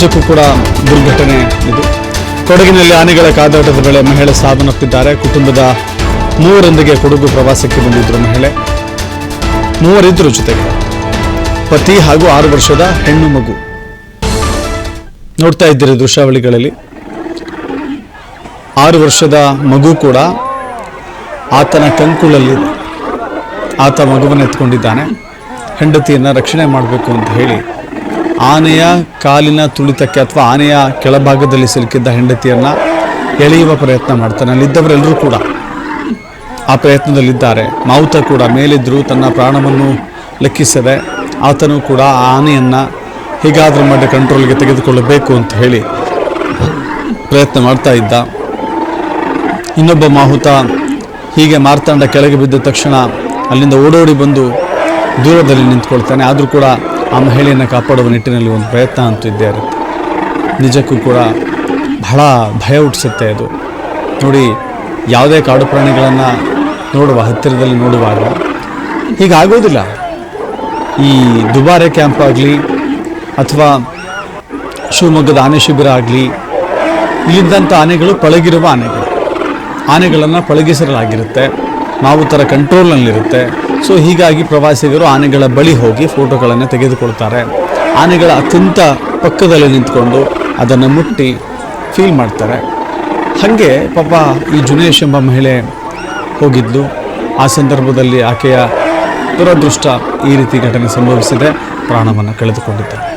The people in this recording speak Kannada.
ನಿಜಕ್ಕೂ ಕೂಡ ದುರ್ಘಟನೆ ಇದು. ಕೊಡಗಿನಲ್ಲಿ ಆನೆಗಳ ಕಾದಾಟದ ವೇಳೆ ಮಹಿಳೆ ಸಾವನ್ನಪ್ಪಿದ್ದಾರೆ. ಕುಟುಂಬದ ಮೂವರೊಂದಿಗೆ ಕೊಡಗು ಪ್ರವಾಸಕ್ಕೆ ಬಂದಿದ್ದರು ಮಹಿಳೆ. ಮೂವರಿದ್ದರು, ಜೊತೆಗೆ ಪತಿ ಹಾಗೂ 6 ವರ್ಷದ ಹೆಣ್ಣು ಮಗು. ನೋಡ್ತಾ ಇದ್ದೀರಿ ದೃಶ್ಯಾವಳಿಗಳಲ್ಲಿ. 6 ವರ್ಷದ ಮಗು ಕೂಡ ಆತನ ಕಂಕುಳಲ್ಲಿದೆ. ಆತ ಮಗುವನ್ನು ಎತ್ಕೊಂಡಿದ್ದಾನೆ. ಹೆಂಡತಿಯನ್ನು ರಕ್ಷಣೆ ಮಾಡಬೇಕು ಅಂತ ಹೇಳಿ ಆನೆಯ ಕಾಲಿನ ತುಳಿತಕ್ಕೆ ಅಥವಾ ಆನೆಯ ಕೆಳಭಾಗದಲ್ಲಿ ಸಿಲುಕಿದ್ದ ಹೆಂಡತಿಯನ್ನು ಎಳೆಯುವ ಪ್ರಯತ್ನ ಮಾಡ್ತಾನೆ. ಅಲ್ಲಿದ್ದವರೆಲ್ಲರೂ ಕೂಡ ಆ ಪ್ರಯತ್ನದಲ್ಲಿದ್ದಾರೆ. ಮಾವುತ ಕೂಡ ಮೇಲಿದ್ದರೂ ತನ್ನ ಪ್ರಾಣವನ್ನು ಲೆಕ್ಕಿಸದೆ ಆತನೂ ಕೂಡ ಆ ಆನೆಯನ್ನು ಹೇಗಾದರೂ ಮಾಡಿ ಕಂಟ್ರೋಲ್ಗೆ ತೆಗೆದುಕೊಳ್ಳಬೇಕು ಅಂತ ಹೇಳಿ ಪ್ರಯತ್ನ ಮಾಡ್ತಾ ಇದ್ದ. ಇನ್ನೊಬ್ಬ ಮಾಹುತ ಹೀಗೆ ಮಾರ್ತಾಂಡ ಕೆಳಗೆ ಬಿದ್ದ ತಕ್ಷಣ ಅಲ್ಲಿಂದ ಓಡೋಡಿ ಬಂದು ದೂರದಲ್ಲಿ ನಿಂತ್ಕೊಳ್ತಾನೆ. ಆದರೂ ಕೂಡ ಆ ಮಹಿಳೆಯನ್ನು ಕಾಪಾಡುವ ನಿಟ್ಟಿನಲ್ಲಿ ಒಂದು ಪ್ರಯತ್ನ ಅಂತೂ ಇದ್ದೇ ಇರುತ್ತೆ. ನಿಜಕ್ಕೂ ಕೂಡ ಬಹಳ ಭಯ ಹುಟ್ಟಿಸುತ್ತೆ ಅದು. ನೋಡಿ, ಯಾವುದೇ ಕಾಡು ಪ್ರಾಣಿಗಳನ್ನು ಹತ್ತಿರದಲ್ಲಿ ನೋಡುವಾಗ ಹೀಗಾಗೋದಿಲ್ಲ. ಈ ದುಬಾರೆ ಕ್ಯಾಂಪ್ ಆಗಲಿ ಅಥವಾ ಶಿವಮೊಗ್ಗದ ಆನೆ ಶಿಬಿರ ಆಗಲಿ, ಇಲ್ಲಿದ್ದಂಥ ಆನೆಗಳು ಪಳಗಿರುವ ಆನೆಗಳನ್ನು ಪಳಗಿಸಿರಲಾಗಿರುತ್ತೆ, ಮಾವುತರ ಕಂಟ್ರೋಲ್ನಲ್ಲಿರುತ್ತೆ. ಸೊ ಹೀಗಾಗಿ ಪ್ರವಾಸಿಗರು ಆನೆಗಳ ಬಳಿ ಹೋಗಿ ಫೋಟೋಗಳನ್ನು ತೆಗೆದುಕೊಳ್ತಾರೆ. ಆನೆಗಳ ಅತ್ಯಂತ ಪಕ್ಕದಲ್ಲಿ ನಿಂತ್ಕೊಂಡು ಅದನ್ನು ಮುಟ್ಟಿ ಫೀಲ್ ಮಾಡ್ತಾರೆ. ಹಾಗೆ ಪಾಪ ಈ ಜುನೇಶ್ ಎಂಬ ಮಹಿಳೆ ಹೋಗಿದ್ಲು. ಆ ಸಂದರ್ಭದಲ್ಲಿ ಆಕೆಯ ದುರದೃಷ್ಟ ಈ ರೀತಿ ಘಟನೆ ಸಂಭವಿಸಿದೆ. ಪ್ರಾಣವನ್ನು ಕಳೆದುಕೊಂಡಿದ್ದಾರೆ.